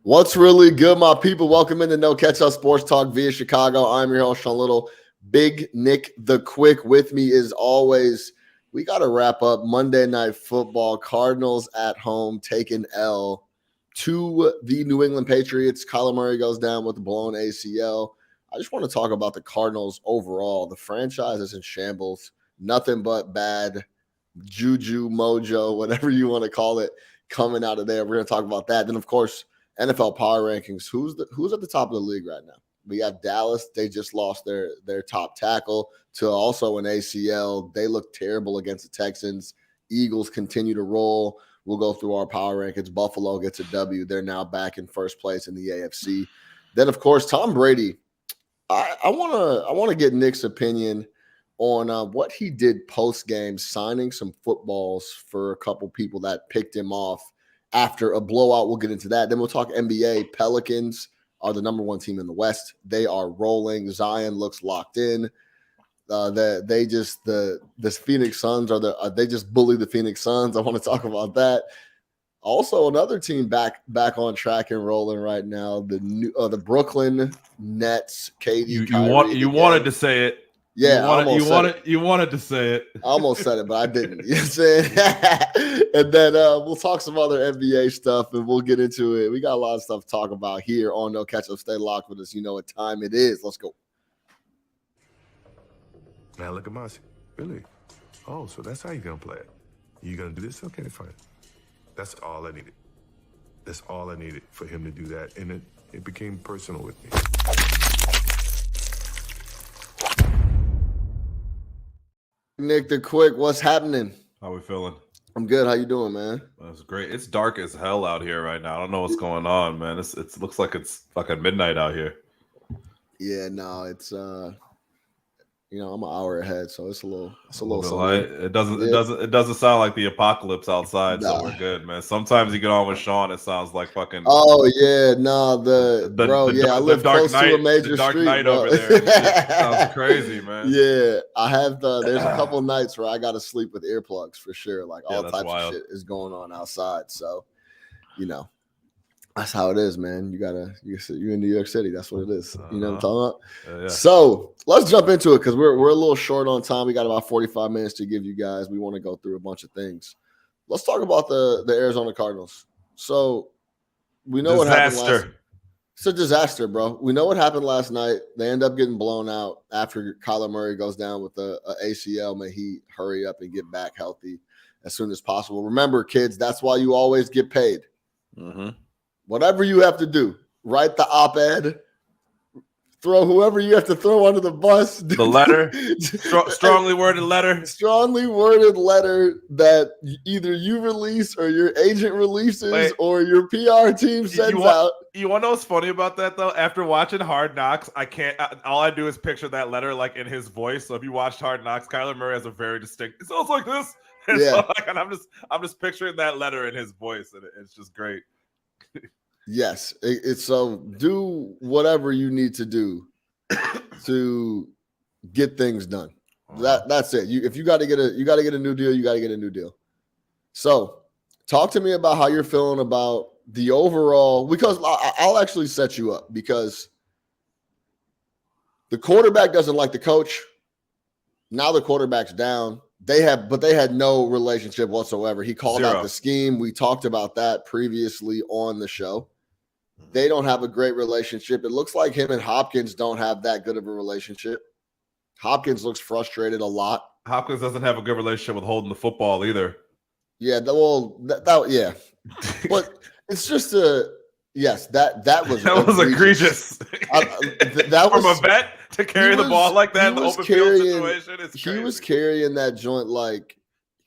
What's really good, my people? Welcome into No Catch Up Sports Talk via Chicago. I'm your host, Sean Little. Big Nick the Quick with me as always. We got to wrap up Monday Night Football. Cardinals at home taking L to the New England Patriots. Kyler Murray goes down with a blown ACL. I just want to talk about the Cardinals overall. The franchise is in shambles. Nothing but bad juju, mojo, whatever you want to call it, coming out of there. We're going to talk about that. Then, of course, NFL power rankings. Who's at the top of the league right now? We have Dallas. They just lost their top tackle to also an ACL. They look terrible against the Texans. Eagles continue to roll. We'll go through our power rankings. Buffalo gets a W. They're now back in first place in the AFC. Then, of course, Tom Brady. I want to get Nick's opinion on what he did post game, signing some footballs for a couple people that picked him off after a blowout. We'll get into that. Then we'll talk NBA. Pelicans are the number one team in the West. They are rolling. Zion looks locked in. The Phoenix Suns they just bully the Phoenix Suns. I want to talk about that. Also, another team back on track and rolling right now. The Brooklyn Nets. KD. You wanted to say it. Yeah, you wanted to say it. I almost said it, but I didn't. You know what I'm saying? And then we'll talk some other NBA stuff, and we'll get into it. We got a lot of stuff to talk about here on No Catch Up. Stay locked with us. You know what time it is. Let's go. Now look at Mossy. Really? Oh, so that's how you're going to play it. You going to do this? Okay, fine. That's all I needed. That's all I needed for him to do that. And it became personal with me. Nick the Quick, what's happening? How we feeling? I'm good. How you doing, man? That's great. It's dark as hell out here right now. I don't know what's going on, man. It looks like it's fucking midnight out here. Yeah, no, it's I'm an hour ahead, so it's a little light. It doesn't sound like the apocalypse outside, so we're good, man. Sometimes you get on with Sean, it sounds like fucking. Oh yeah, no, I live close to a major Dark street, Knight bro. over there. Sounds crazy, man. Yeah, I have there's a couple nights where I got to sleep with earplugs for sure. Like all types wild. of shit is going on outside, so that's how it is, man. You're in New York City. That's what it is. You know what I'm talking about? Yeah. So let's jump into it because we're a little short on time. We got about 45 minutes to give you guys. We want to go through a bunch of things. Let's talk about the Arizona Cardinals. So we know what happened it's a disaster, bro. We know what happened last night. They end up getting blown out after Kyler Murray goes down with a ACL. May he hurry up and get back healthy as soon as possible. Remember, kids, that's why you always get paid. Mm-hmm. Whatever you have to do, write the op-ed, throw whoever you have to throw under the bus. The letter, strongly worded letter. Strongly worded letter that either you release or your agent releases or your PR team sends out. You want to know what's funny about that, though? After watching Hard Knocks, all I do is picture that letter like in his voice. So if you watched Hard Knocks, Kyler Murray has a very distinct, it sounds like this. And Yeah. and I'm just picturing that letter in his voice, and it's just great. Yes, it's so do whatever you need to do to get things done. That's it. If you got to get a new deal, you got to get a new deal. So, talk to me about how you're feeling about the overall. Because I'll actually set you up because the quarterback doesn't like the coach. Now the quarterback's down. They had no relationship whatsoever. He called out the scheme. We talked about that previously on the show. They don't have a great relationship. It looks like him and Hopkins don't have that good of a relationship. Hopkins looks frustrated a lot. Hopkins doesn't have a good relationship with holding the football either. Yeah, yeah. But it's just that was egregious. That was from a vet to carry the ball like that in the open field situation. He was carrying that joint like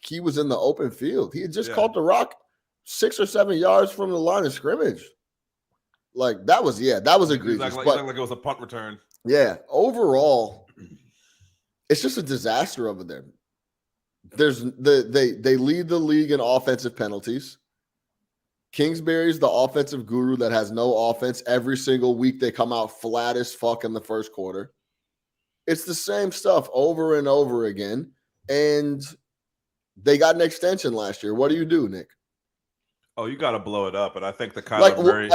he was in the open field. He had just caught the rock 6 or 7 yards from the line of scrimmage. Like that was egregious. Like it was a punt return. Yeah, overall, it's just a disaster over there. They lead the league in offensive penalties. Kingsbury's the offensive guru that has no offense. Every single week they come out flat as fuck in the first quarter. It's the same stuff over and over again. And they got an extension last year. What do you do, Nick? Oh, you got to blow it up. And I think the Kyler Like, Murray.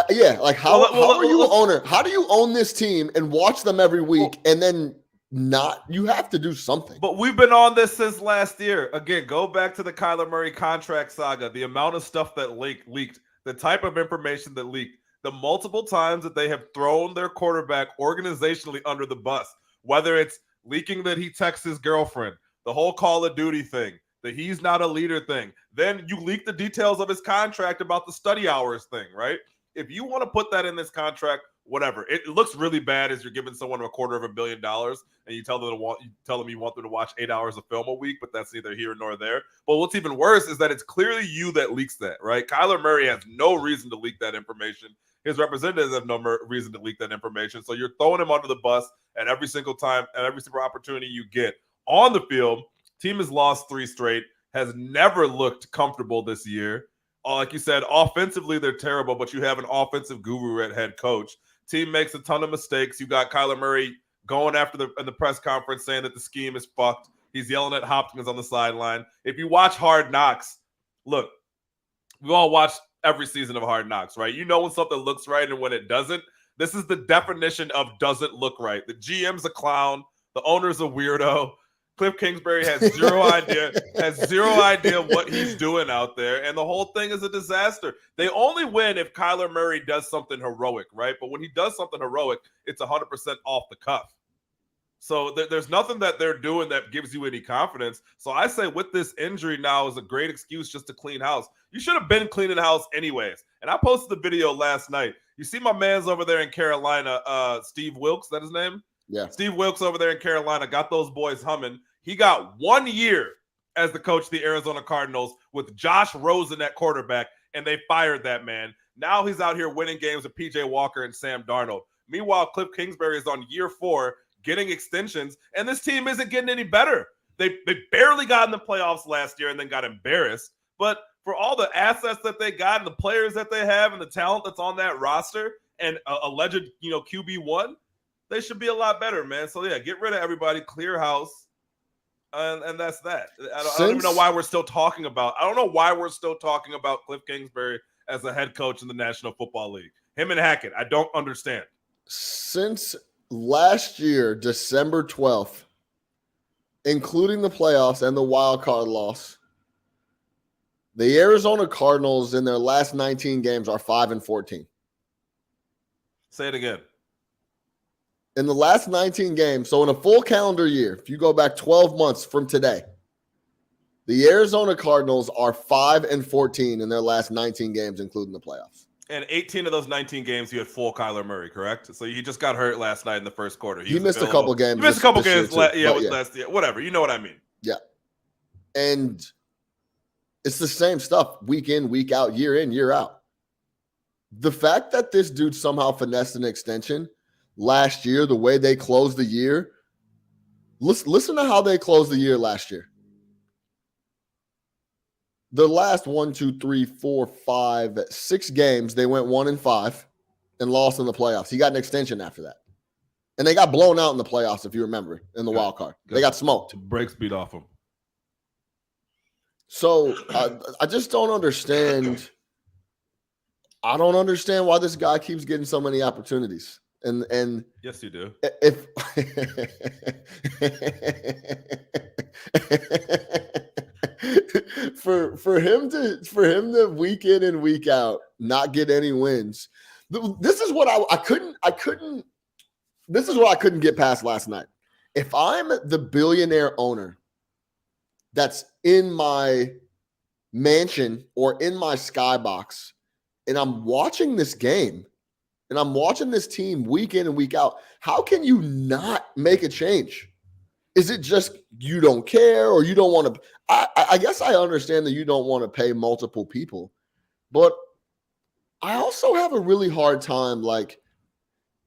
how are you an owner? How do you own this team and watch them every week and then not? You have to do something. But we've been on this since last year. Again, go back to the Kyler Murray contract saga, the amount of stuff that leaked, the type of information that leaked, the multiple times that they have thrown their quarterback organizationally under the bus, whether it's leaking that he texts his girlfriend, the whole Call of Duty thing, the he's not a leader thing. Then you leak the details of his contract about the study hours thing, right? If you want to put that in this contract, whatever. It looks really bad as you're giving someone $250 million and you tell them you want them to watch 8 hours of film a week, but that's neither here nor there. But what's even worse is that it's clearly you that leaks that, right? Kyler Murray has no reason to leak that information. His representatives have no reason to leak that information. So you're throwing him under the bus at every single time, at every single opportunity you get. On the field, team has lost 3 straight, has never looked comfortable this year. Like you said, offensively, they're terrible, but you have an offensive guru at head coach. Team makes a ton of mistakes. You got Kyler Murray going in the press conference saying that the scheme is fucked. He's yelling at Hopkins on the sideline. If you watch Hard Knocks, look, we all watched every season of Hard Knocks, right? You know when something looks right and when it doesn't. This is the definition of doesn't look right. The GM's a clown. The owner's a weirdo. Cliff Kingsbury has zero idea what he's doing out there, and the whole thing is a disaster. They only win if Kyler Murray does something heroic, right? But when he does something heroic, it's 100% off the cuff. So there's nothing that they're doing that gives you any confidence. So I say with this injury now is a great excuse just to clean house. You should have been cleaning house anyways. And I posted the video last night. You see my man's over there in Carolina, Steve Wilkes, that his name? Yeah. Steve Wilkes over there in Carolina got those boys humming. He got 1 year as the coach of the Arizona Cardinals with Josh Rosen at quarterback, and they fired that man. Now he's out here winning games with P.J. Walker and Sam Darnold. Meanwhile, Cliff Kingsbury is on year 4 getting extensions, and this team isn't getting any better. They barely got in the playoffs last year and then got embarrassed. But for all the assets that they got and the players that they have and the talent that's on that roster and alleged, QB1, they should be a lot better, man. So, yeah, get rid of everybody, clear house, and that's that. I don't even know why we're still talking about – I don't know why we're still talking about Cliff Kingsbury as a head coach in the National Football League. Him and Hackett, I don't understand. Since last year, December 12th, including the playoffs and the wild card loss, the Arizona Cardinals in their last 19 games are 5-14. Say it again. In the last 19 games, so in a full calendar year, if you go back 12 months from today, the Arizona Cardinals are 5-14 in their last 19 games, including the playoffs. And 18 of those 19 games, you had full Kyler Murray, correct? So he just got hurt last night in the first quarter. He missed a couple games. He missed a couple games. Last year, whatever. You know what I mean. Yeah. And it's the same stuff week in, week out, year in, year out. The fact that this dude somehow finessed an extension last year, the way they closed the year, listen to how they closed the year last year. The last 6 games, they went 1-5 and lost in the playoffs. He got an extension after that. And they got blown out in the playoffs, if you remember, in the wild card. They got smoked. Break speed off them. So I just don't understand. I don't understand why this guy keeps getting so many opportunities. And yes, you do. If for him to week in and week out not get any wins, this is what I couldn't. This is what I couldn't get past last night. If I'm the billionaire owner that's in my mansion or in my skybox, and I'm watching this game, and I'm watching this team week in and week out, how can you not make a change? Is it just you don't care or you don't want to? I guess I understand that you don't want to pay multiple people, but I also have a really hard time. Like,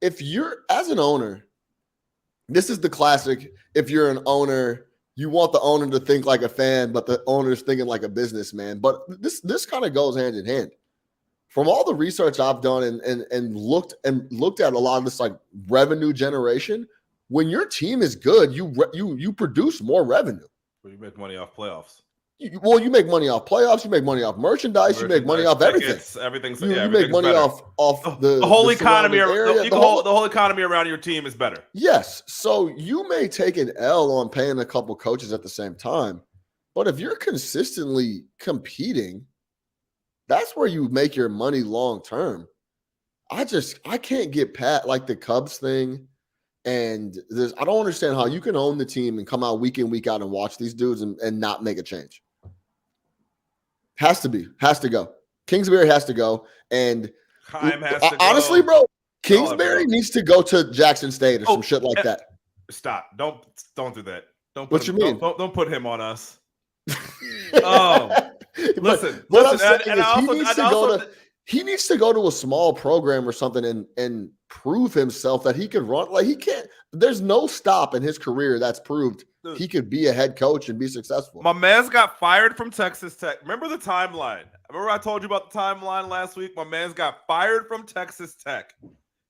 if you're, as an owner, this is the classic, if you're an owner, you want the owner to think like a fan, but the owner's thinking like a businessman. But this kind of goes hand in hand. From all the research I've done and looked at a lot of this like revenue generation, when your team is good, you produce more revenue. Well, you make money off playoffs. You make money off playoffs. You make money off merchandise. You make money off everything. Everything's You make money better. off the whole economy. Area. The whole economy around your team is better. Yes. So you may take an L on paying a couple coaches at the same time, but if you're consistently competing, that's where you make your money long term. I can't get past like the Cubs thing. And I don't understand how you can own the team and come out week in, week out and watch these dudes and not make a change. Has to go. Kingsbury has to go. And Chaim has to go. Honestly, bro, Kingsbury needs to go to Jackson State or some shit like that. Stop. Don't do that. What you mean? Don't put him on us. Listen, he needs to go to a small program or something and prove himself that he could run. Like he can't. There's no stop in his career that's proved he could be a head coach and be successful. My man's got fired from Texas Tech. Remember the timeline? Remember I told you about the timeline last week? My man's got fired from Texas Tech.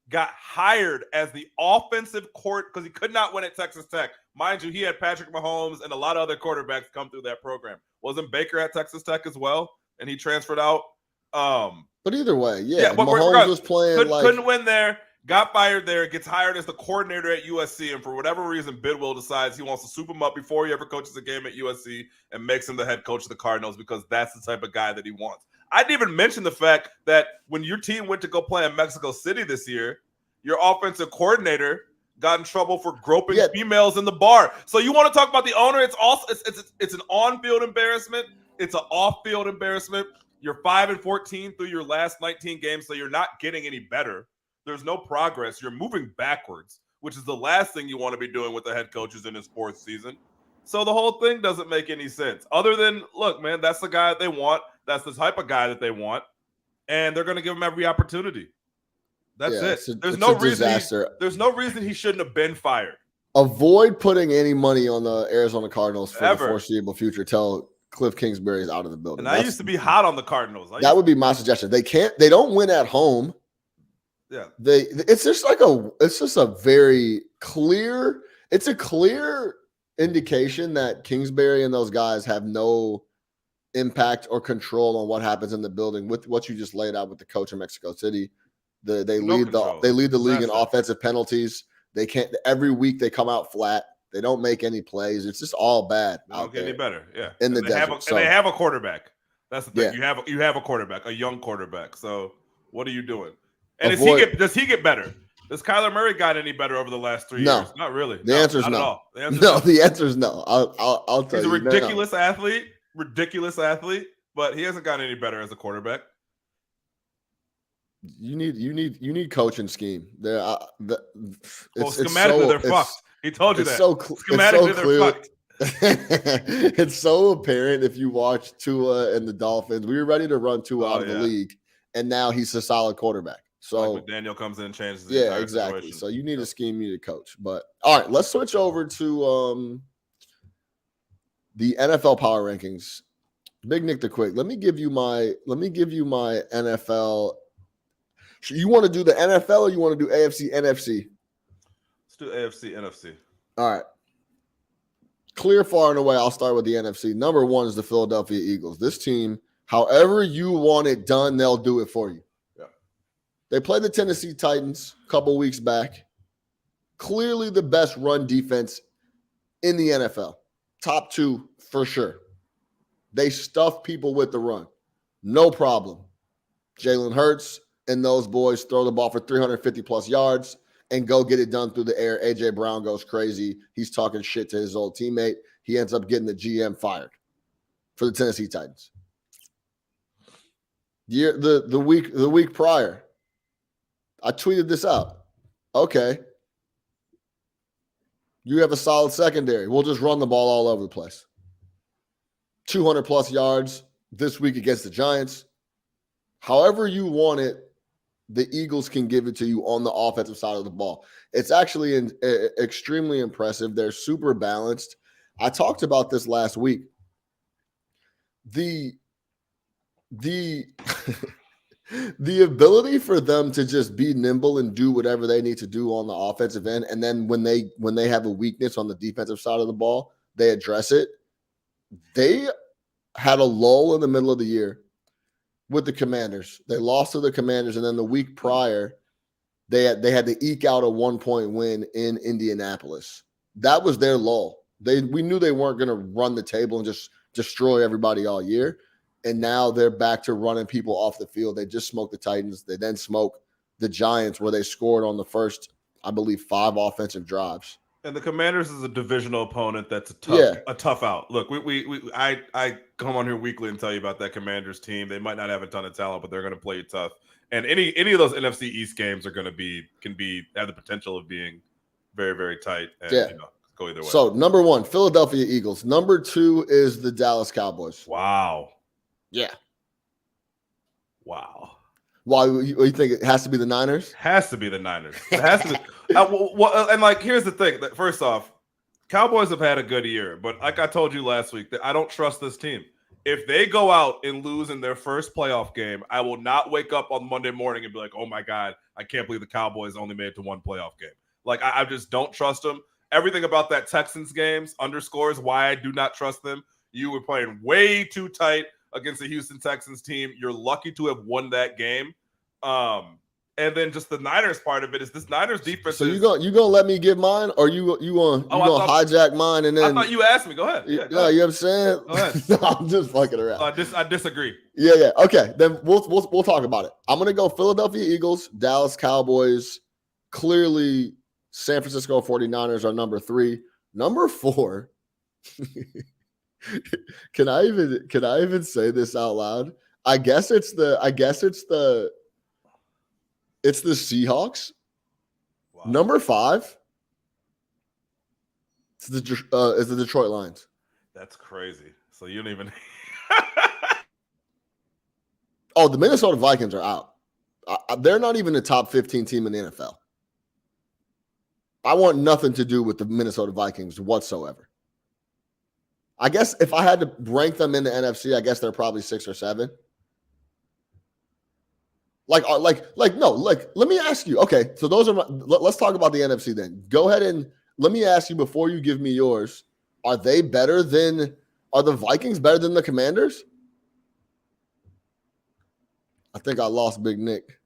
Got hired as the offensive court because he could not win at Texas Tech. Mind you, he had Patrick Mahomes and a lot of other quarterbacks come through that program. Wasn't Baker at Texas Tech as well? And he transferred out. But either way, but Mahomes was playing couldn't win there. Got fired there, gets hired as the coordinator at USC, and for whatever reason, Bidwell decides he wants to soup him up before he ever coaches a game at USC and makes him the head coach of the Cardinals because that's the type of guy that he wants. I didn't even mention the fact that when your team went to go play in Mexico City this year, your offensive coordinator got in trouble for groping females in the bar. So you want to talk about the owner? It's also it's an on-field embarrassment. It's an off-field embarrassment. You're 5-14 through your last 19 games, so you're not getting any better. There's no progress. You're moving backwards, which is the last thing you want to be doing with the head coaches in his fourth season. So the whole thing doesn't make any sense. Other than, look, man, that's the guy that they want. That's the type of guy that they want. And they're going to give him every opportunity. That's it. There's no reason he shouldn't have been fired. Avoid putting any money on the Arizona Cardinals for the foreseeable future. Tell Cliff Kingsbury is out of the building. And I used to be hot on the Cardinals. That would be my suggestion. They don't win at home. Yeah. It's just a very clear, it's a clear indication that Kingsbury and those guys have no impact or control on what happens in the building with what you just laid out with the coach in Mexico City. They lead the league in offensive penalties. They can't every week they come out flat. They don't make any plays. It's just all bad. They don't get any better. Yeah. In the desert. And they have a quarterback. That's the thing. Yeah. You have a quarterback, a young quarterback. So what are you doing? And does he get better? Does Kyler Murray got any better over the last 3 years? Not really. The answer is no. The answer is no. I'll tell you. He's a ridiculous athlete, but he hasn't gotten any better as a quarterback. You need coaching scheme. Schematically, they're fucked. He told you that. Schematically, they're fucked. It's so apparent if you watch Tua and the Dolphins. We were ready to run Tua out of the league, and now he's a solid quarterback. So Daniel comes in and changes the entire exactly. situation. So you need a scheme, you need a coach. But all right, let's switch over to the NFL power rankings. Big Nick the Quick. Let me give you my NFL. You want to do the NFL or you want to do AFC, NFC? Let's do AFC, NFC. All right. Clear, far and away, I'll start with the NFC. Number one is the Philadelphia Eagles. This team, however you want it done, they'll do it for you. Yeah. They played the Tennessee Titans a couple weeks back. Clearly the best run defense in the NFL. Top two for sure. They stuff people with the run. No problem. Jalen Hurts and those boys throw the ball for 350-plus yards and go get it done through the air. A.J. Brown goes crazy. He's talking shit to his old teammate. He ends up getting the GM fired for the Tennessee Titans. The week prior, I tweeted this out. Okay. You have a solid secondary. We'll just run the ball all over the place. 200-plus yards this week against the Giants. However you want it, the Eagles can give it to you on the offensive side of the ball. It's actually extremely impressive. They're super balanced. I talked about this last week. The ability for them to just be nimble and do whatever they need to do on the offensive end, and then when they have a weakness on the defensive side of the ball, they address it. had a lull in the middle of the year with the Commanders. They lost to the Commanders, and then the week prior, they had to eke out a 1-point win in Indianapolis. That was their lull. We knew they weren't going to run the table and just destroy everybody all year. And now they're back to running people off the field. They just smoked the Titans. They then smoked the Giants, where they scored on the first, I believe, 5 offensive drives. And the Commanders is a divisional opponent that's a tough out. Look, I come on here weekly and tell you about that Commanders team. They might not have a ton of talent, but they're going to play you tough. And any of those NFC East games are going to have the potential of being very, very tight. And, go either way. So number 1, Philadelphia Eagles. Number 2 is the Dallas Cowboys. Wow. Yeah. Wow. Why you think it has to be the Niners? Has to be the Niners. It has to be. And like, here's the thing. First off, Cowboys have had a good year, but like I told you last week, that I don't trust this team. If they go out and lose in their first playoff game, I will not wake up on Monday morning and be like, oh my God, I can't believe the Cowboys only made it to 1 playoff game. Like, I just don't trust them. Everything about that Texans games underscores why I do not trust them. You were playing way too tight against the Houston Texans team. You're lucky to have won that game. And then just the Niners part of it is this Niners defense. So you gonna let me give mine, or you gonna hijack mine and then? I thought you asked me. Go ahead. Yeah, you know what I'm saying? Go ahead. No, I'm just fucking around. I disagree. Yeah. Okay, then we'll talk about it. I'm gonna go Philadelphia Eagles, Dallas Cowboys. Clearly, San Francisco 49ers are number 3. Number 4. Can I even say this out loud? I guess it's the Seahawks. Wow. Number 5 is the Detroit Lions. That's crazy. So you don't even. Oh, the Minnesota Vikings are out. They're not even a top 15 team in the NFL. I want nothing to do with the Minnesota Vikings whatsoever. I guess if I had to rank them in the NFC, I guess they're probably 6 or 7. Let me ask you. Okay, so those are let's talk about the NFC then. Go ahead and let me ask you before you give me yours. Are the Vikings better than the Commanders? I think I lost Big Nick.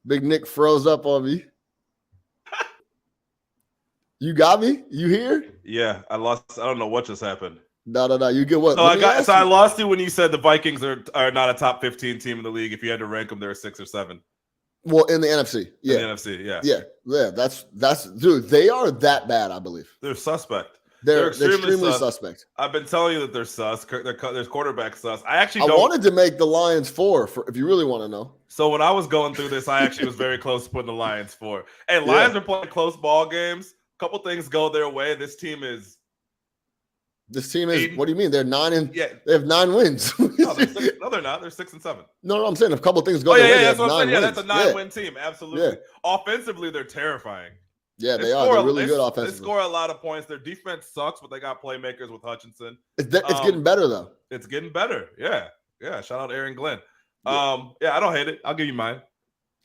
Big Nick froze up on me. You got me? You here? Yeah, I lost. I don't know what just happened. No. You get what? So I lost you when you said the Vikings are not a top 15 team in the league. If you had to rank them, they're 6 or 7. Well, in the NFC, yeah. In the NFC, yeah. Yeah. That's dude. They are that bad, I believe. They're suspect. They're extremely suspect. I've been telling you that they're sus. There's quarterback sus. I wanted to make the Lions 4 if you really want to know. So when I was going through this, I actually was very close to putting the Lions 4. Hey, Lions are playing close ball games. Couple things go their way. This team is. What do you mean? They're 9 they have 9 wins. No, they're not. They're 6 and 7. No, I'm saying if a couple things go their way. That's what I'm saying. Yeah, that's a 9-win team. Absolutely. Yeah. Offensively, they're terrifying. Yeah, they are. They're really good offensively. They score a lot of points. Their defense sucks, but they got playmakers with Hutchinson. It's getting better though. It's getting better. Yeah. Shout out Aaron Glenn. I don't hate it. I'll give you mine.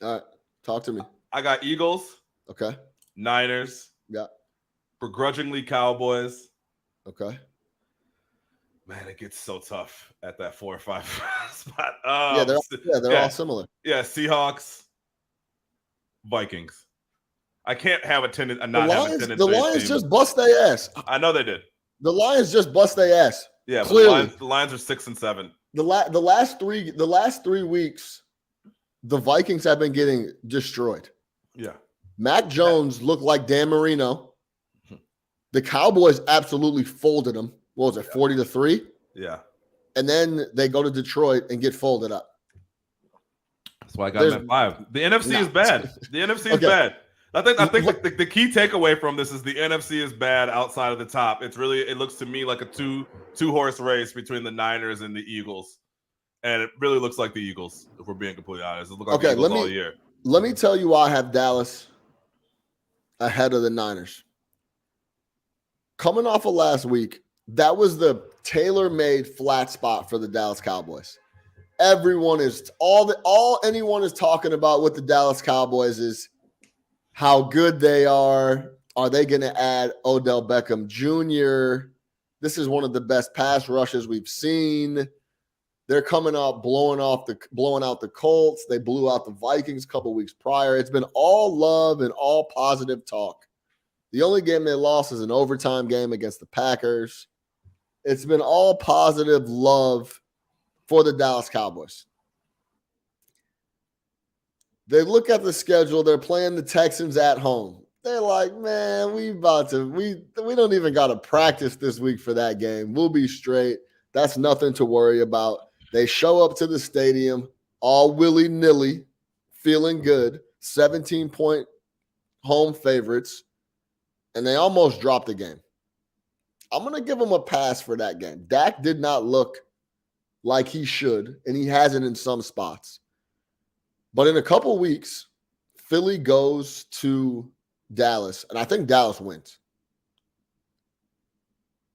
All right, talk to me. I got Eagles. Okay. Niners. Yeah. Begrudgingly Cowboys. Okay. Man, it gets so tough at that 4 or 5 spot. They're all similar. Yeah, Seahawks, Vikings. I can't have a tendency. The Lions just bust their ass. I know they did. The Lions just bust their ass. Yeah, clearly. The Lions are 6 and 7. The last 3 weeks, the Vikings have been getting destroyed. Yeah. Mac Jones looked like Dan Marino. The Cowboys absolutely folded them. What was it, 40-3? Yeah. And then they go to Detroit and get folded up. That's why I got them at 5. The NFC is bad. The NFC is bad. I think the key takeaway from this is the NFC is bad outside of the top. It looks to me like a two-horse race between the Niners and the Eagles. And it really looks like the Eagles, if we're being completely honest. It looks like the Eagles all year. Let me tell you why I have Dallas ahead of the Niners. Coming off of last week, that was the tailor-made flat spot for the Dallas Cowboys. Everyone is all anyone is talking about with the Dallas Cowboys is how good they are. Are they going to add Odell Beckham Jr.? This is one of the best pass rushes we've seen. They're coming out blowing out the Colts. They blew out the Vikings a couple weeks prior. It's been all love and all positive talk. The only game they lost is an overtime game against the Packers. It's been all positive love for the Dallas Cowboys. They look at the schedule. They're playing the Texans at home. They're like, man, we don't even got to practice this week for that game. We'll be straight. That's nothing to worry about. They show up to the stadium all willy-nilly, feeling good, 17-point home favorites, and they almost dropped the game. I'm going to give them a pass for that game. Dak did not look like he should, and he hasn't in some spots. But in a couple weeks, Philly goes to Dallas, and I think Dallas wins.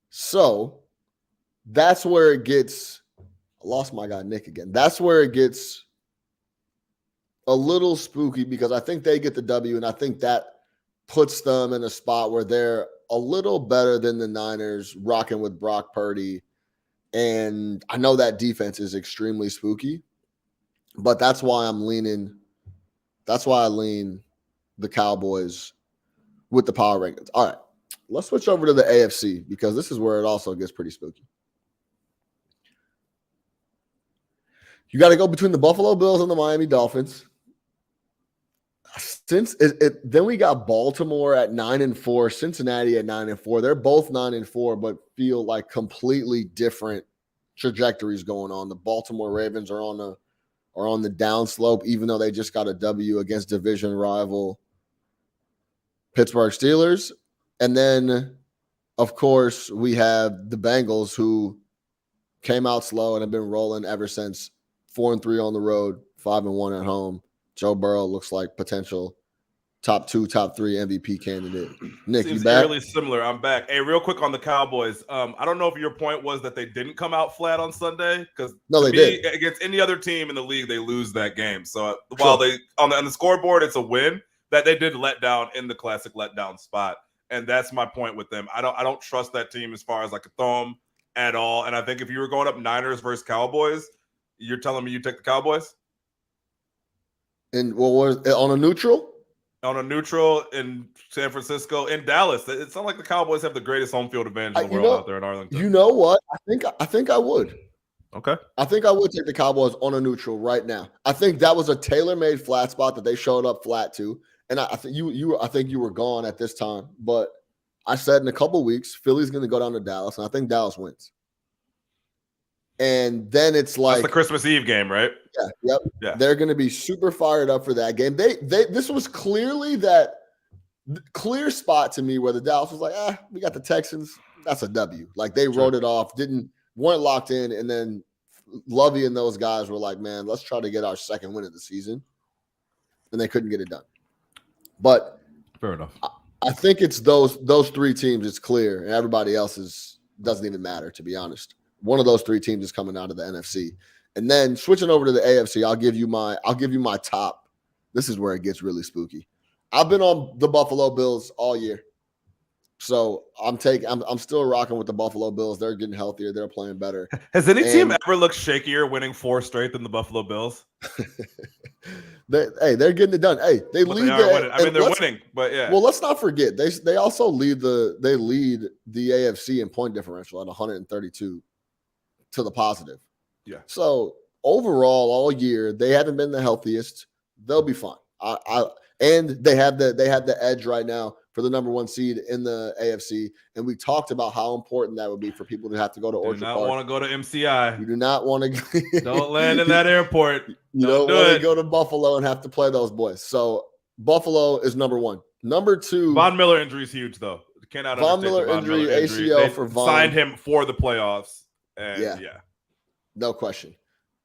So that's where it gets – I lost my guy Nick again. That's where it gets a little spooky because I think they get the W, and I think that puts them in a spot where they're a little better than the Niners rocking with Brock Purdy. And I know that defense is extremely spooky, but that's why I lean the Cowboys with the power rankings. All right, let's switch over to the AFC because this is where it also gets pretty spooky. You got to go between the Buffalo Bills and the Miami Dolphins. Then we got Baltimore at 9-4, Cincinnati at 9-4. They're both 9-4, but feel like completely different trajectories going on. The Baltimore Ravens are on the downslope, even though they just got a W against division rival Pittsburgh Steelers. And then, of course, we have the Bengals who came out slow and have been rolling ever since. 4-3 on the road, 5-1 at home. Joe Burrow looks like potential top 2, top 3 MVP candidate. Nick, Seems you back? Eerily similar. I'm back. Hey, real quick on the Cowboys. I don't know if your point was that they didn't come out flat on Sunday because they did. Against any other team in the league, they lose that game. So while they on the scoreboard, it's a win that they did let down in the classic letdown spot, and that's my point with them. I don't trust that team as far as like a thumb at all. And I think if you were going up Niners versus Cowboys, you're telling me you take the Cowboys? And what was it, on a neutral? On a neutral in San Francisco, in Dallas. It's not like the Cowboys have the greatest home field advantage in the world out there in Arlington. You know what? I think I would. Okay. I think I would take the Cowboys on a neutral right now. I think that was a tailor-made flat spot that they showed up flat to. And I think you were gone at this time. But I said in a couple weeks, Philly's going to go down to Dallas, and I think Dallas wins. And then it's like that's the Christmas Eve game, right? Yeah, yep. Yeah. They're going to be super fired up for that game. This was clearly that clear spot to me where the Dallas was like, we got the Texans. That's a W. Like they wrote it off, weren't locked in, and then Lovey and those guys were like, man, let's try to get our second win of the season. And they couldn't get it done. But fair enough. I think it's those 3 teams, it's clear, and everybody else doesn't even matter, to be honest. One of those 3 teams is coming out of the NFC. And then switching over to the AFC, I'll give you my top. This is where it gets really spooky. I've been on the Buffalo Bills all year. So I'm still rocking with the Buffalo Bills. They're getting healthier. They're playing better. Has any team ever looked shakier winning 4 straight than the Buffalo Bills? They're getting it done. Hey, they lead. They're winning, but yeah. Well, let's not forget they also lead the AFC in point differential at 132 to the positive. Yeah. So overall, all year they haven't been the healthiest. They'll be fine. And they have the edge right now for the number 1 seed in the AFC. And we talked about how important that would be for people to have to go to Orchard Park. Do not want to go to MCI. You do not want to. Don't land in that airport. You don't want to go to Buffalo and have to play those boys. So Buffalo is number 1. Number 2. Von Miller injury is huge, though. Von Miller injury, ACL for Von. Signed him for the playoffs. And yeah. No question.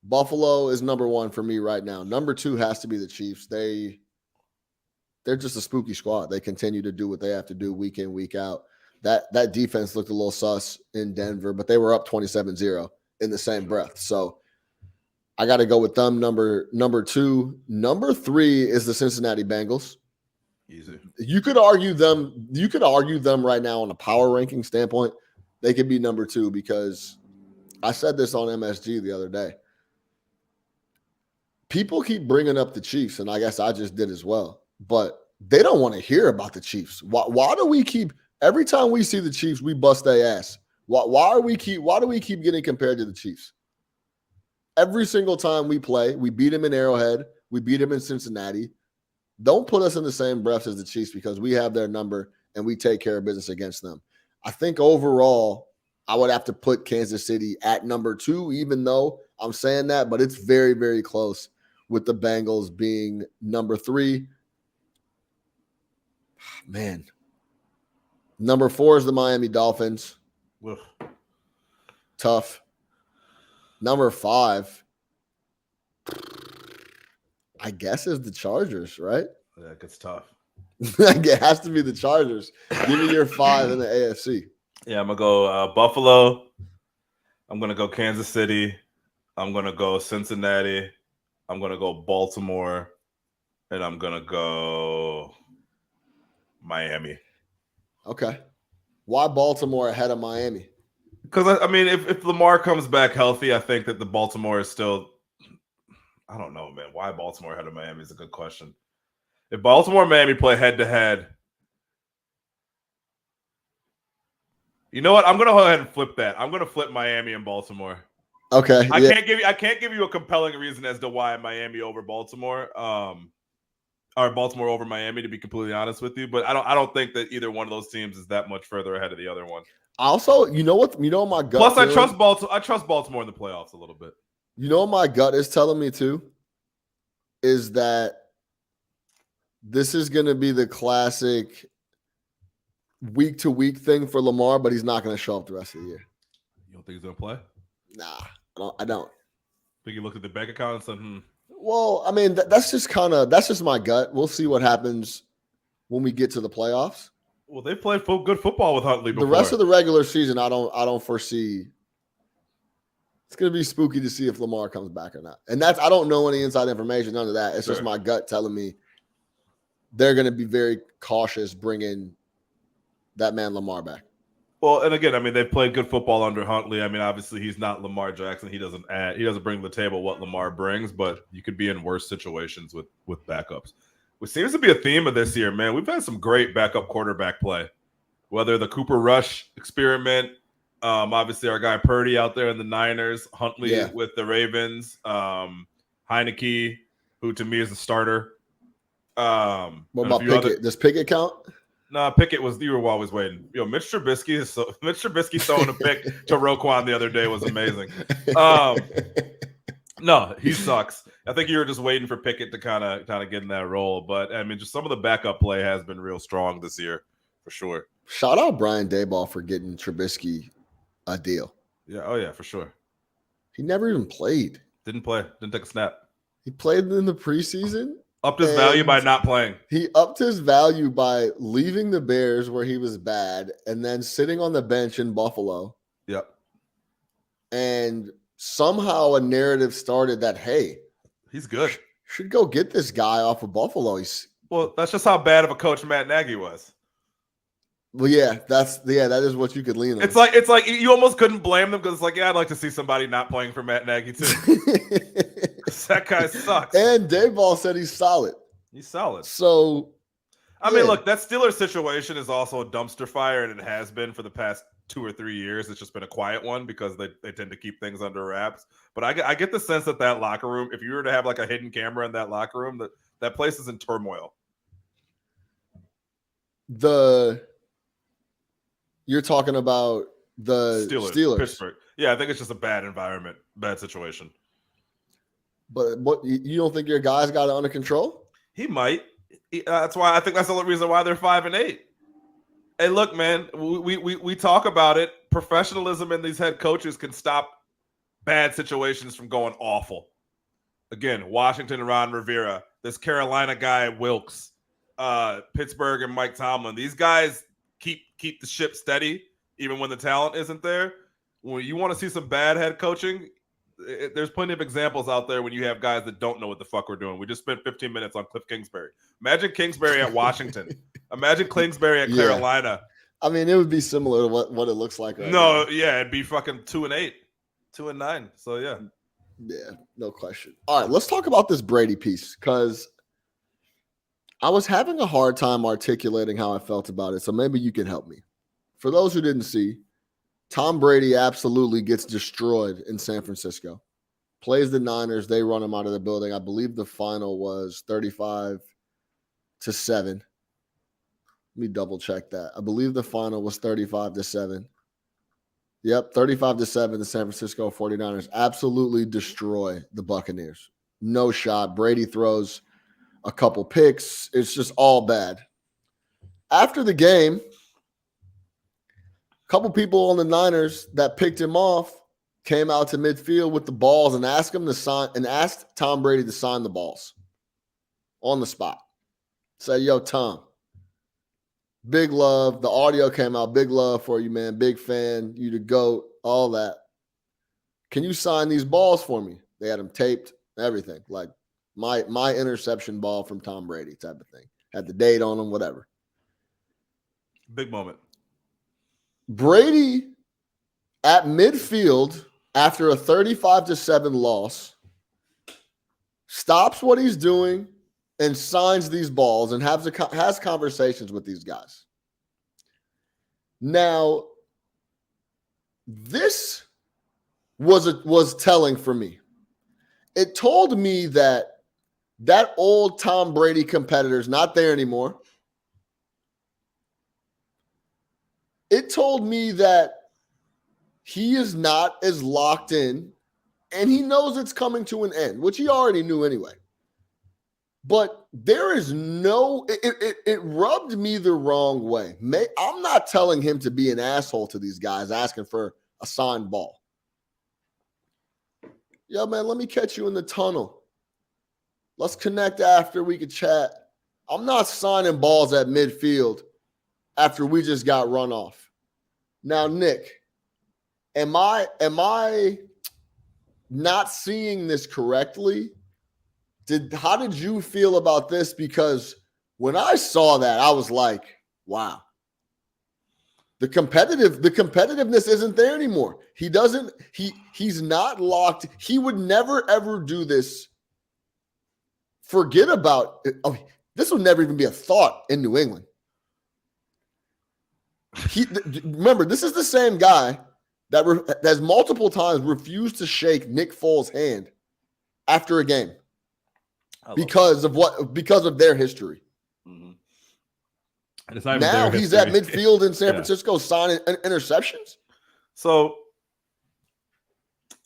Buffalo is number 1 for me right now. Number 2 has to be the Chiefs. They're just a spooky squad. They continue to do what they have to do week in, week out. That defense looked a little sus in Denver, but they were up 27-0 in the same breath. So I got to go with them number 2. Number 3 is the Cincinnati Bengals. Easy. You could argue them right now on a power ranking standpoint. They could be number 2 because I said this on MSG the other day. People keep bringing up the Chiefs, and I guess I just did as well. But they don't want to hear about the Chiefs. Why do we keep every time we see the Chiefs, we bust their ass? Why do we keep getting compared to the Chiefs? Every single time we play, we beat them in Arrowhead, we beat them in Cincinnati. Don't put us in the same breath as the Chiefs because we have their number and we take care of business against them. I think overall, I would have to put Kansas City at number 2, even though I'm saying that, but it's very, very close with the Bengals being number 3. Man. Number 4 is the Miami Dolphins. Ugh. Tough. Number 5, I guess, is the Chargers, right? Yeah, it gets tough. It has to be the Chargers. Give me your 5 in the AFC. Yeah, I'm going to go Buffalo. I'm going to go Kansas City. I'm going to go Cincinnati. I'm going to go Baltimore. And I'm going to go Miami. Okay. Why Baltimore ahead of Miami? Because, I mean, if Lamar comes back healthy, I think that the Baltimore is still – I don't know, man. Why Baltimore ahead of Miami is a good question. If Baltimore and Miami play head-to-head, you know what? I'm going to go ahead and flip that. I'm going to flip Miami and Baltimore. Okay. I can't give you a compelling reason as to why Miami over Baltimore, or Baltimore over Miami, to be completely honest with you. But I don't think that either one of those teams is that much further ahead of the other one. Also, you know my gut. Plus, I trust Baltimore in the playoffs a little bit. You know what my gut is telling me too? Is that this is going to be the classic week-to-week thing for Lamar, but he's not going to show up the rest of the year. You don't think he's going to play? Nah, I don't. Think you looked at the bank account and said, Well, I mean, that's just my gut. We'll see what happens when we get to the playoffs. Well, they played good football with Huntley before. The rest of the regular season, I don't foresee. It's going to be spooky to see if Lamar comes back or not. And I don't know any inside information, none of that. It's just my gut telling me they're going to be very cautious bringing that man Lamar back. Well, and again, I mean, they played good football under Huntley. I mean, obviously, he's not Lamar Jackson. He doesn't bring to the table what Lamar brings, but you could be in worse situations with backups. Which seems to be a theme of this year, man. We've had some great backup quarterback play. Whether the Cooper Rush experiment, obviously our guy Purdy out there in the Niners, Huntley with the Ravens, Heineke, who to me is the starter. What about Pickett? Does Pickett count? No, Pickett you were always waiting. Mitch Trubisky throwing a pick to Roquan the other day was amazing. No, he sucks. I think you were just waiting for Pickett to kind of get in that role. But I mean, just some of the backup play has been real strong this year, for sure. Shout out Brian Daboll for getting Trubisky a deal. Yeah, oh yeah, for sure. He never even played. Didn't play. Didn't take a snap. He played in the preseason. Upped his value by not playing. He upped his value by leaving the Bears where he was bad and then sitting on the bench in Buffalo. Yep. And somehow a narrative started that, hey, he's good. Should go get this guy off of Buffalo. Well, that's just how bad of a coach Matt Nagy was. Well, that is what you could lean on. It's like you almost couldn't blame them because it's like, yeah, I'd like to see somebody not playing for Matt Nagy too. That guy sucks. And Daboll said he's solid. He's solid. So, I mean, look, that Steelers situation is also a dumpster fire, and it has been for the past 2 or 3 years. It's just been a quiet one because they tend to keep things under wraps. But I get the sense that locker room, if you were to have like a hidden camera in that locker room, that place is in turmoil. You're talking about the Steelers. Pittsburgh. Yeah, I think it's just a bad environment, bad situation. But what, you don't think your guys got it under control? He might. That's why I think that's the only reason why they're 5-8. Hey, look, man, we talk about it. Professionalism in these head coaches can stop bad situations from going awful. Again, Washington and Ron Rivera, this Carolina guy Wilkes, Pittsburgh and Mike Tomlin. These guys keep the ship steady even when the talent isn't there. When you want to see some bad head coaching, there's plenty of examples out there when you have guys that don't know what the fuck we're doing. We just spent 15 minutes on Cliff Kingsbury. Imagine Kingsbury at Washington. Imagine Kingsbury at Carolina. I mean, it would be similar to what it looks like right now. Yeah, it'd be fucking 2-8. 2-9. So yeah. Yeah, no question. All right, let's talk about this Brady piece because I was having a hard time articulating how I felt about it. So maybe you can help me. For those who didn't see, Tom Brady absolutely gets destroyed in San Francisco. Plays the Niners. They run him out of the building. I believe the final was 35-7. Let me double check that. I believe the final was 35-7. Yep, 35-7. The San Francisco 49ers absolutely destroy the Buccaneers. No shot. Brady throws a couple picks. It's just all bad. After the game, a couple people on the Niners that picked him off came out to midfield with the balls and asked him to sign and asked Tom Brady to sign the balls on the spot. Say, yo, Tom, big love. The audio came out. Big love for you, man. Big fan. You the GOAT, all that. Can you sign these balls for me? They had them taped, everything. Like my interception ball from Tom Brady type of thing. Had the date on them, whatever. Big moment. Brady at midfield after a 35-7 loss stops what he's doing and signs these balls and has conversations with these guys. Now, this was telling for me. It told me that old Tom Brady competitor is not there anymore. It told me that he is not as locked in, and he knows it's coming to an end, which he already knew anyway. But there is it rubbed me the wrong way. I'm not telling him to be an asshole to these guys asking for a signed ball. Yo, man, let me catch you in the tunnel. Let's connect after, we could chat. I'm not signing balls at midfield after we just got run off. Now, Nick, am I not seeing this correctly? How did you feel about this? Because when I saw that, I was like, wow. The competitiveness isn't there anymore. He's not locked. He would never ever do this. Forget about it. Oh, this would never even be a thought in New England. Remember, this is the same guy that has multiple times refused to shake Nick Foles' hand after a game because of their history. Mm-hmm. Now he's at midfield in San Francisco signing interceptions. So,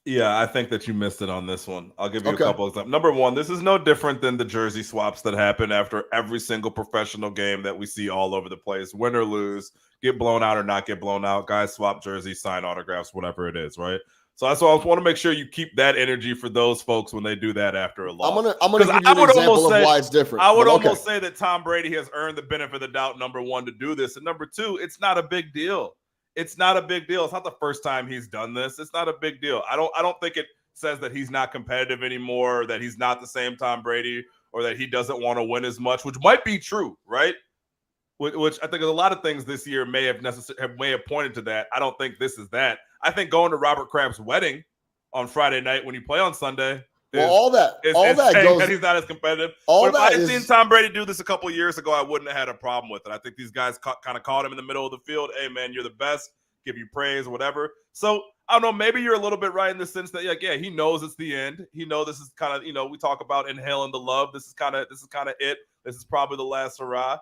yeah, I think that you missed it on this one. I'll give you a couple of examples. Number one, this is no different than the jersey swaps that happen after every single professional game that we see all over the place. Win or lose, get blown out or not get blown out. Guys swap jerseys, sign autographs, whatever it is, right? So that's why I want to make sure you keep that energy for those folks when they do that after a loss. I'm gonna give you an example of why it's different. I would almost say that Tom Brady has earned the benefit of the doubt, number one, to do this. And number two, it's not a big deal. It's not a big deal. It's not the first time he's done this. It's not a big deal. I don't think it says that he's not competitive anymore, that he's not the same Tom Brady, or that he doesn't want to win as much, which might be true, right? Which I think a lot of things this year may have pointed to that. I don't think this is that. I think going to Robert Kraft's wedding on Friday night when you play on Sunday. All that he's not as competitive. If I had seen Tom Brady do this a couple years ago, I wouldn't have had a problem with it. I think these guys kind of caught him in the middle of the field. Hey, man, you're the best. Give you praise, whatever. So I don't know. Maybe you're a little bit right in the sense that, yeah, he knows it's the end. He knows this is kind of, we talk about inhaling the love. This is kind of it. This is probably the last hurrah.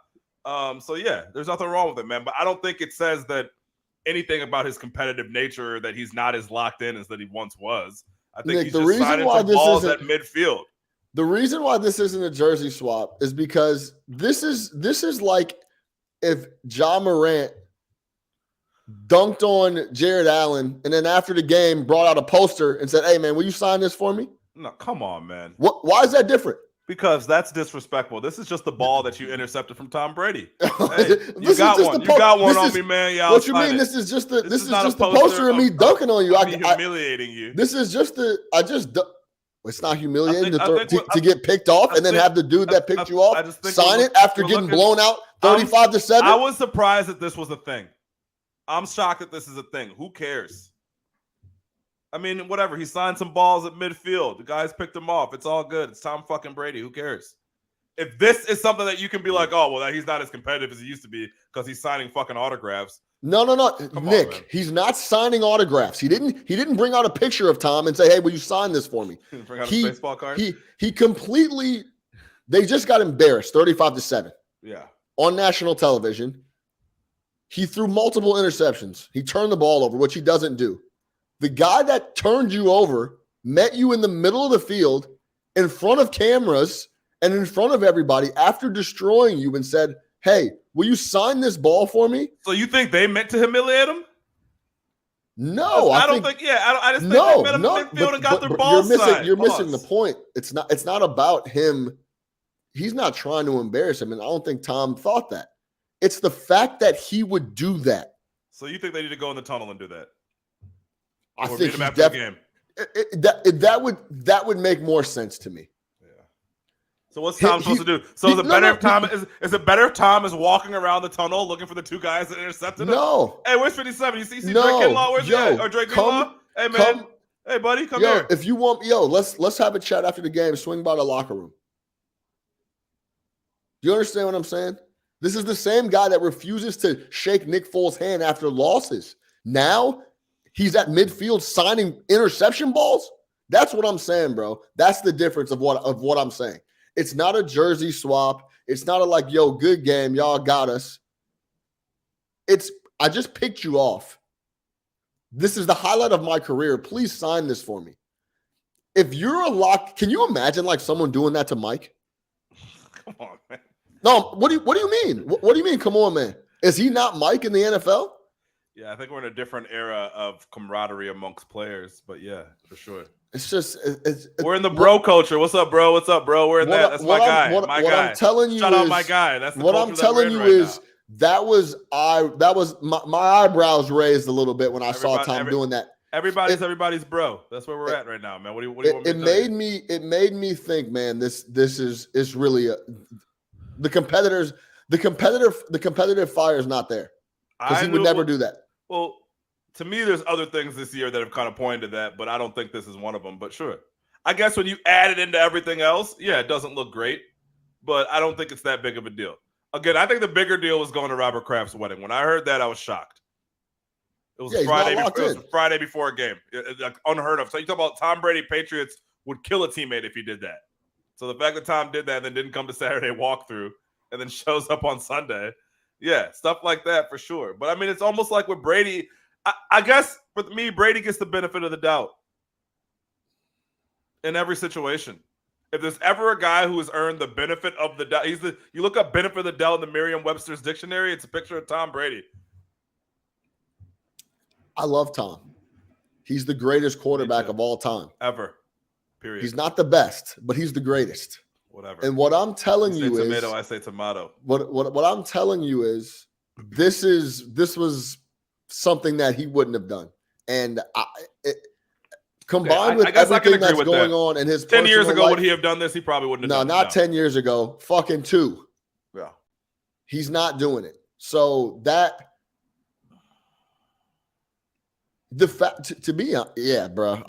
So yeah, there's nothing wrong with it, man. But I don't think it says that anything about his competitive nature that he's not as locked in as that he once was. I think Nick, he's just signing some balls at midfield. The reason why this isn't a jersey swap is because this is like if Ja Morant dunked on Jared Allen and then after the game brought out a poster and said, "Hey man, will you sign this for me?" No, come on, man. Why is that different? Because that's disrespectful. This is just the ball that you intercepted from Tom Brady. Hey, you got one. You got one on me, man. Yeah, what you mean? This is just the poster of me dunking on you. I'm humiliating you. This is just it's not humiliating to get picked off and then have the dude that picked you off sign it after getting blown out 35-7. I was surprised that this was a thing. I'm shocked that this is a thing. Who cares? I mean, whatever. He signed some balls at midfield. The guys picked him off. It's all good. It's Tom fucking Brady. Who cares? If this is something that you can be like, oh, well, he's not as competitive as he used to be because he's signing fucking autographs. No. Nick, he's not signing autographs. He didn't bring out a picture of Tom and say, hey, will you sign this for me? Bring out a baseball card? He completely, they just got embarrassed 35-7. Yeah. On national television. He threw multiple interceptions. He turned the ball over, which he doesn't do. The guy that turned you over met you in the middle of the field in front of cameras and in front of everybody after destroying you and said, hey, will you sign this ball for me? So you think they meant to humiliate him? No, I don't think. I just think they met him in midfield and got their balls signed. You're missing the point. It's not about him. He's not trying to embarrass him, and I don't think Tom thought that. It's the fact that he would do that. So you think they need to go in the tunnel and do that? I or think meet him after the game. That would make more sense to me. So what's Tom supposed to do? So is it better if Tom is walking around the tunnel looking for the two guys that intercepted him? No. Hey, where's 57? You see Drake Kinlaw? Where's that? Or Drake Kinlaw? Hey man. Hey buddy, come here. If you want, let's have a chat after the game. Swing by the locker room. Do you understand what I'm saying? This is the same guy that refuses to shake Nick Foles' hand after losses. Now he's at midfield signing interception balls. That's what I'm saying, bro. That's the difference of what I'm saying. It's not a jersey swap. It's not a like, yo, good game. Y'all got us. I just picked you off. This is the highlight of my career. Please sign this for me. If you're a lock, can you imagine like someone doing that to Mike? Come on, man. No, what do you mean? What do you mean? Come on, man. Is he not Mike in the NFL? Yeah, I think we're in a different era of camaraderie amongst players, but yeah, for sure. It's just we're in the bro culture. What's up, bro? What's up, bro? We're in that. That's my guy. What I'm telling you shout out my guy. That's the what I'm telling you is that was my eyebrows raised a little bit when I saw Tom doing that. Everybody's bro. That's where we're at right now, man. What do you want me to tell you? It made me think, man. This is really the competitive fire is not there because he would never do that. Well, to me, there's other things this year that have kind of pointed to that, but I don't think this is one of them. But sure, I guess when you add it into everything else, yeah, it doesn't look great, but I don't think it's that big of a deal. Again, I think the bigger deal was going to Robert Kraft's wedding. When I heard that, I was shocked. It was Friday before a game, like unheard of. So you talk about Tom Brady, Patriots would kill a teammate if he did that. So the fact that Tom did that and then didn't come to Saturday walkthrough and then shows up on Sunday, yeah, stuff like that for sure. But I mean, it's almost like with Brady. I guess with me, Brady gets the benefit of the doubt in every situation. If there's ever a guy who has earned the benefit of the doubt, you look up benefit of the doubt in the Merriam-Webster's dictionary, it's a picture of Tom Brady. I love Tom. He's the greatest quarterback of all time. Ever. Period. He's not the best, but he's the greatest. Whatever. And what I'm telling you is tomato, I say tomato. What I'm telling you is this was something that he wouldn't have done. And combined with everything that's going on in his 10 years ago, life, would he have done this? He probably wouldn't have done it. No, not 10 years ago. Fucking 2. Yeah. He's not doing it. So that the fact to me, yeah, bro.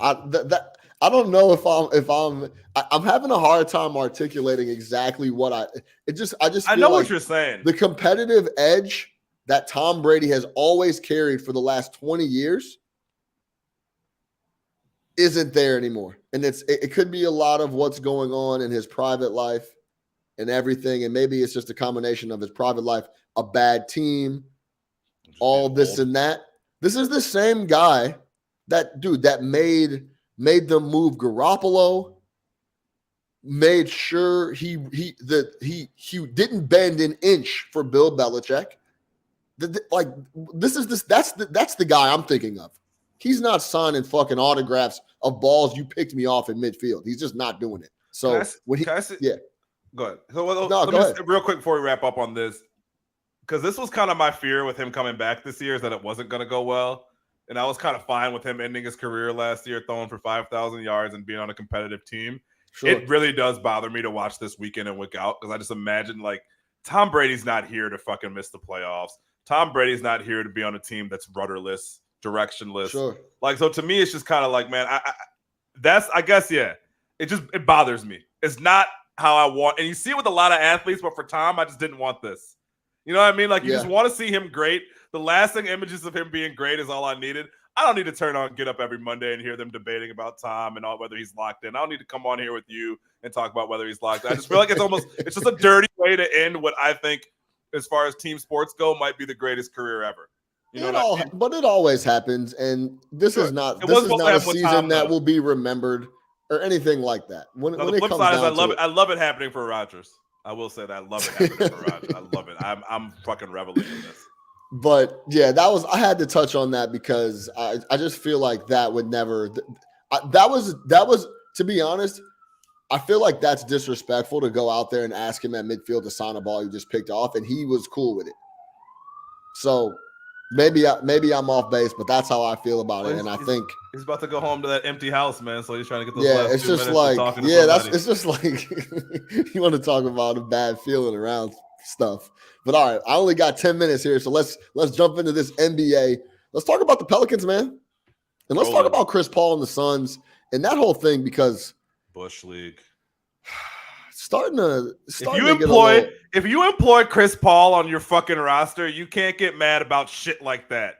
I don't know if I'm having a hard time articulating exactly what I just feel know like what you're saying. The competitive edge that Tom Brady has always carried for the last 20 years isn't there anymore. And it could be a lot of what's going on in his private life and everything. And maybe it's just a combination of his private life, a bad team, all this and that. This is the same guy that made them move Garoppolo, made sure he didn't bend an inch for Bill Belichick. That's the guy I'm thinking of. He's not signing fucking autographs of balls you picked me off in midfield. He's just not doing it. So yeah, go ahead. So let me real quick before we wrap up on this, because this was kind of my fear with him coming back this year is that it wasn't going to go well. And I was kind of fine with him ending his career last year, throwing for 5,000 yards and being on a competitive team. Sure. It really does bother me to watch this week in and week out because I just imagine like Tom Brady's not here to fucking miss the playoffs. Tom Brady's not here to be on a team that's rudderless directionless. Sure. Like, so to me, it's just kind of like, man, I guess, yeah. It bothers me. It's not how I want. And you see it with a lot of athletes, but for Tom, I just didn't want this. You know what I mean? Like, you just want to see him great. The lasting images of him being great is all I needed. I don't need to get up every Monday and hear them debating about Tom and whether he's locked in. I don't need to come on here with you and talk about whether he's locked in. I just feel like it's just a dirty way to end what I think, as far as team sports go, might be the greatest career ever. You know what I mean? But it always happens, and this is not a season that will be remembered or anything like that. When the flip side is I love it happening for Rodgers. I will say that I love it happening for Rodgers. I love it. I'm fucking reveling in this. But yeah, I had to touch on that because I just feel like that would never. That was to be honest. I feel like that's disrespectful to go out there and ask him at midfield to sign a ball you just picked off, and he was cool with it. So maybe I'm off base, but that's how I feel about it. And I think he's about to go home to that empty house, man. So he's trying to get those. Yeah, last it's 2 just minutes like talking to somebody. it's just like you want to talk about a bad feeling around stuff. But all right, I only got 10 minutes here, so let's jump into this NBA. Let's talk about the Pelicans, man, and let's talk about Chris Paul and the Suns and that whole thing because Bush League. If you employ Chris Paul on your fucking roster, you can't get mad about shit like that.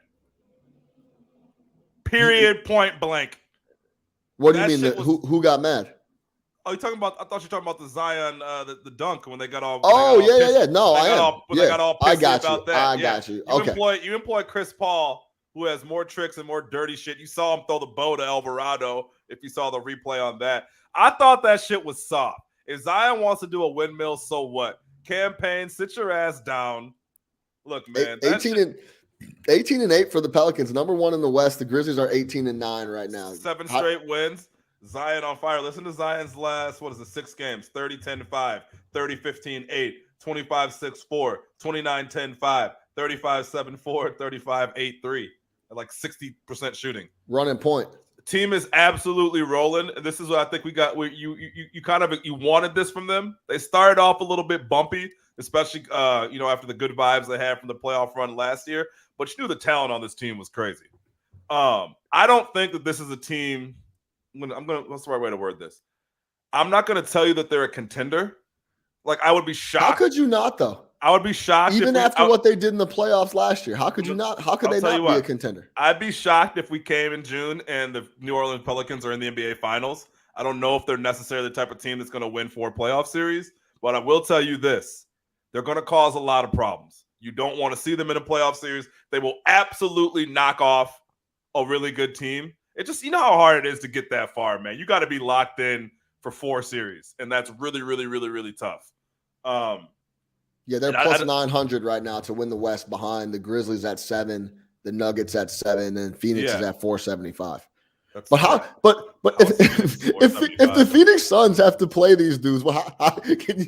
Period. Point blank. What do you mean? Who got mad? Oh, you talking about? I thought you were talking about the Zion, the dunk when they got all. Yeah. No, I am. They got all pissy about that. I got you. Okay. You employ Chris Paul, who has more tricks and more dirty shit. You saw him throw the bow to Alvarado. If you saw the replay on that, I thought that shit was soft. If Zion wants to do a windmill, so what? Campaign, sit your ass down. Look, man. 18-8 for the Pelicans, number 1 in the West. The Grizzlies are 18-9 right now. 7 straight wins. Zion on fire. Listen to Zion's last, 6 games? 30-10-5, 30-15-8, 25-6-4, 29-10-5, 35-7-4, 35-8-3. At like 60% shooting. Running point. The team is absolutely rolling. This is what I think we got. You wanted this from them. They started off a little bit bumpy, especially after the good vibes they had from the playoff run last year. But you knew the talent on this team was crazy. I don't think that this is a team. What's the right way to word this? I'm not going to tell you that they're a contender. Like, I would be shocked. How could you not, though? I would be shocked. Even after what they did in the playoffs last year. How could you not? How could they not be a contender? I'd be shocked if we came in June and the New Orleans Pelicans are in the NBA Finals. I don't know if they're necessarily the type of team that's going to win 4 playoff series, but I will tell you this. They're going to cause a lot of problems. You don't want to see them in a playoff series. They will absolutely knock off a really good team. It just, you know how hard it is to get that far, man. You got to be locked in for 4 series, and that's really, really, really, really tough. Yeah, they're plus 900 right now to win the West behind the Grizzlies at 7, the Nuggets at 7, and Phoenix is at 475. But if the Phoenix Suns have to play these dudes, well, can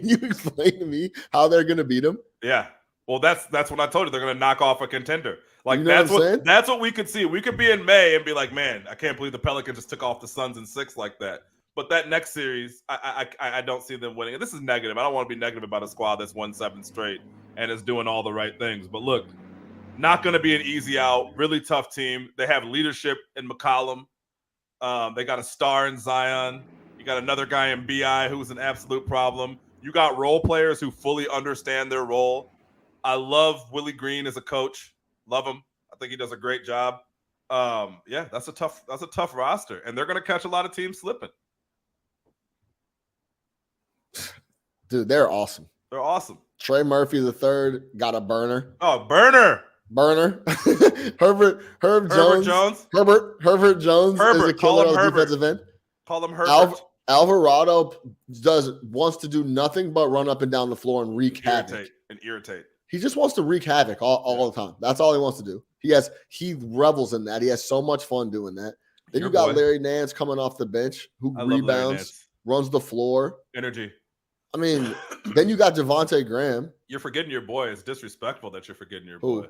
you explain to me how they're going to beat them? Yeah. Well, that's what I told you. They're going to knock off a contender. Like, you know that's what we could see. We could be in May and be like, man, I can't believe the Pelicans just took off the Suns in 6 like that. But that next series, I don't see them winning. And this is negative. I don't want to be negative about a squad that's won 7 straight and is doing all the right things. But look, not going to be an easy out. Really tough team. They have leadership in McCollum. They got a star in Zion. You got another guy in BI who's an absolute problem. You got role players who fully understand their role. I love Willie Green as a coach. Love him. I think he does a great job. Yeah, that's a tough roster, and they're going to catch a lot of teams slipping. Dude, they're awesome. They're awesome. Trey Murphy III got a burner. Oh, burner. Herbert Jones is a killer on the defensive end. Call him Herbert. Alvarado wants to do nothing but run up and down the floor and wreak havoc. Irritate. He just wants to wreak havoc all the time. That's all he wants to do. He revels in that. He has so much fun doing that. Then you got Larry Nance coming off the bench who rebounds, runs the floor. Energy. I mean, then you got Devontae Graham. You're forgetting your boy. It's disrespectful that you're forgetting your boy.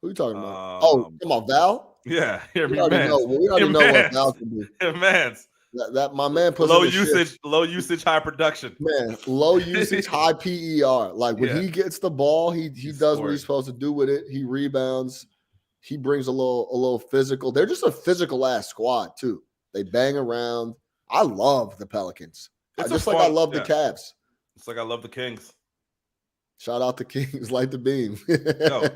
Who are you talking about? Come on, Val? Yeah. We already know what Val can do. Mans. That my man puts low usage, high production. Man, low usage, high PER. Like when he gets the ball, he does what he's supposed to do with it. He rebounds. He brings a little physical. They're just a physical ass squad too. They bang around. I love the Pelicans. It's Just fun, like I love the Cavs. It's like I love the Kings. Shout out to Kings, light the beam. No,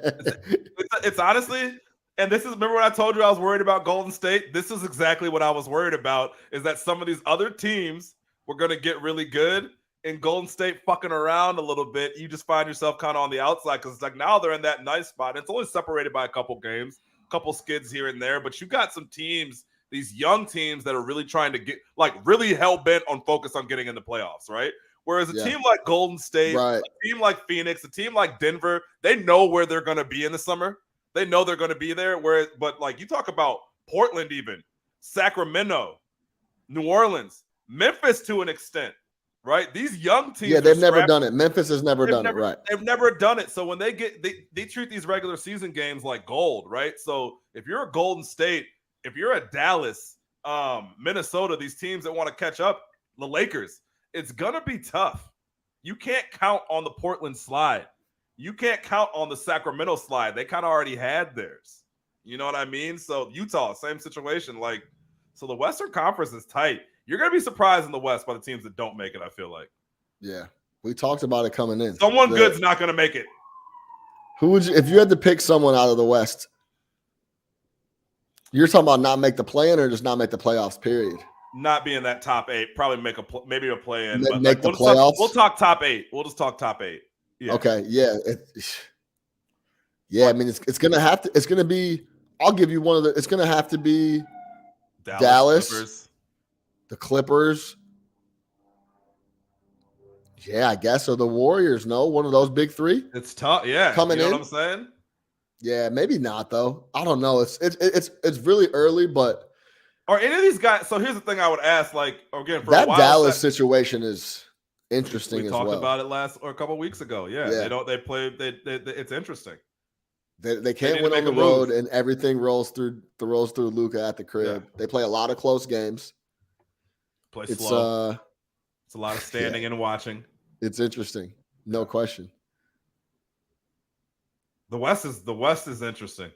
it's honestly, and this is, remember when I told you I was worried about Golden State? This is exactly what I was worried about, is that some of these other teams were going to get really good, and Golden State fucking around a little bit. You just find yourself kind of on the outside, because it's like now they're in that nice spot. It's only separated by a couple games, a couple skids here and there, but you got some teams, these young teams that are really trying to get, like, really hell-bent on focus on getting in the playoffs, right? Whereas a team like Golden State, a team like Phoenix, a team like Denver, they know where they're going to be in the summer. They know they're going to be there. But like you talk about Portland, even Sacramento, New Orleans, Memphis to an extent, right? These young teams, they've never done it. Memphis has never done it, right? They've never done it. So when they treat these regular season games like gold, right? So if you're a Golden State, if you're a Dallas, Minnesota, these teams that want to catch up, the Lakers, it's going to be tough. You can't count on the Portland slide. You can't count on the Sacramento slide. They kind of already had theirs. You know what I mean? So Utah, same situation. Like, so the Western Conference is tight. You're going to be surprised in the West by the teams that don't make it, I feel like. Yeah. We talked about it coming in. Someone good's not going to make it. Who would you, if you had to pick someone out of the West, you're talking about not make the play-in or just not make the playoffs, period? Not being that top 8, probably maybe a play-in. But make the playoffs? We'll talk top 8. We'll just talk top 8. Yeah. Okay, yeah. I mean, it's going to have to – it's going to be – I'll give you one of the – it's going to have to be Dallas, Clippers. The Clippers. Yeah, I guess. Or the Warriors, no? One of those big three? It's tough, yeah. Coming in. You know what I'm saying? Yeah, maybe not, though. I don't know. It's really early, but – Are any of these guys? So here's the thing I would ask, like, again, for that a while, Dallas situation is interesting as well. We talked about it a couple weeks ago. Yeah. It's interesting. They can't win on the road, and everything rolls through Luka at the crib. Yeah. They play a lot of close games. Play slow. It's a lot of standing and watching. It's interesting, no question. The West is interesting.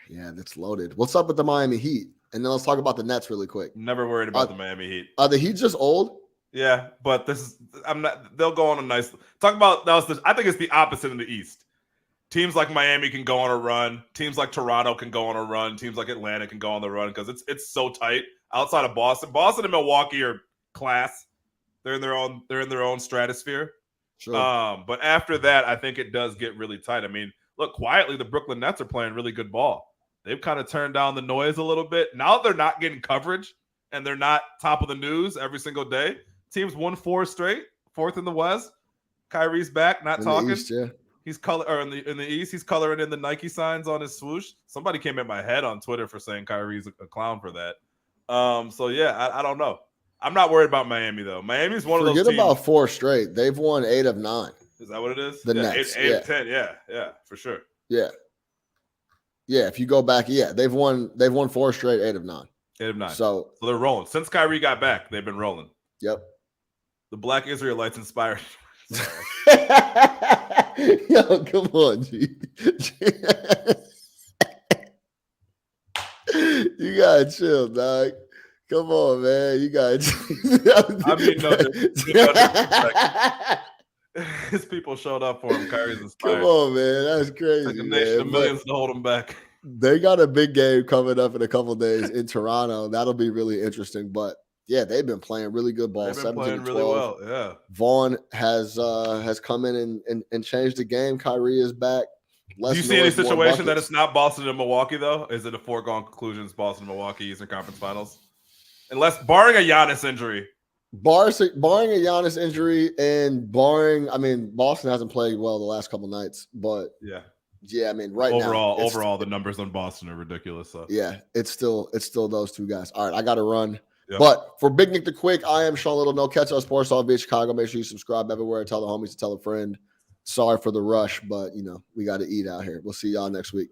Yeah, that's loaded. What's up with the Miami Heat? And then let's talk about the Nets really quick. Never worried about the Miami Heat. Are the Heat just old? Yeah, but they'll go on a nice talk about I think it's the opposite in the East. Teams like Miami can go on a run. Teams like Toronto can go on a run. Teams like Atlanta can go on the run because it's so tight outside of Boston. Boston and Milwaukee are class. They're in their own stratosphere. Sure. But after that, I think it does get really tight. I mean, look, quietly, the Brooklyn Nets are playing really good ball. They've kind of turned down the noise a little bit. Now they're not getting coverage and they're not top of the news every single day. Teams won 4 straight, 4th in the West. Kyrie's back, not talking. The East, yeah. He's in the East. He's coloring in the Nike signs on his swoosh. Somebody came at my head on Twitter for saying Kyrie's a clown for that. So yeah, I don't know. I'm not worried about Miami though. Miami's one of those teams. Forget about 4 straight. They've won 8 of 9. Is that what it is? The Nets, 8 of 10. Yeah, for sure. Yeah. If you go back, they've won 4 straight, 8 of 9. 8 of 9. So they're rolling. Since Kyrie got back, they've been rolling. Yep. The Black Israelites inspired. Yo, come on, G. You gotta chill, dog. Come on, man. You gotta chill. I mean, no, his people showed up for him. Kyrie's inspired. Come on, man. That's crazy. Like a nation of millions to hold him back. They got a big game coming up in a couple days in Toronto. That'll be really interesting. But yeah, they've been playing really good ball. They've been playing really well. Yeah. Vaughn has come in and changed the game. Kyrie is back. Do you see any situation that it's not Boston and Milwaukee though? Is it a foregone conclusion? It's Boston and Milwaukee Eastern Conference Finals, unless barring a Giannis injury. Barring a Giannis injury and Boston hasn't played well the last couple nights, but yeah, I mean, overall, the numbers on Boston are ridiculous. So. Yeah, it's still those two guys. All right, I got to run. Yep. But for Big Nick the Quick, I am Sean Little. No, catch us Sports Talk via Chicago. Make sure you subscribe everywhere. Tell the homies to tell a friend. Sorry for the rush, but we got to eat out here. We'll see y'all next week.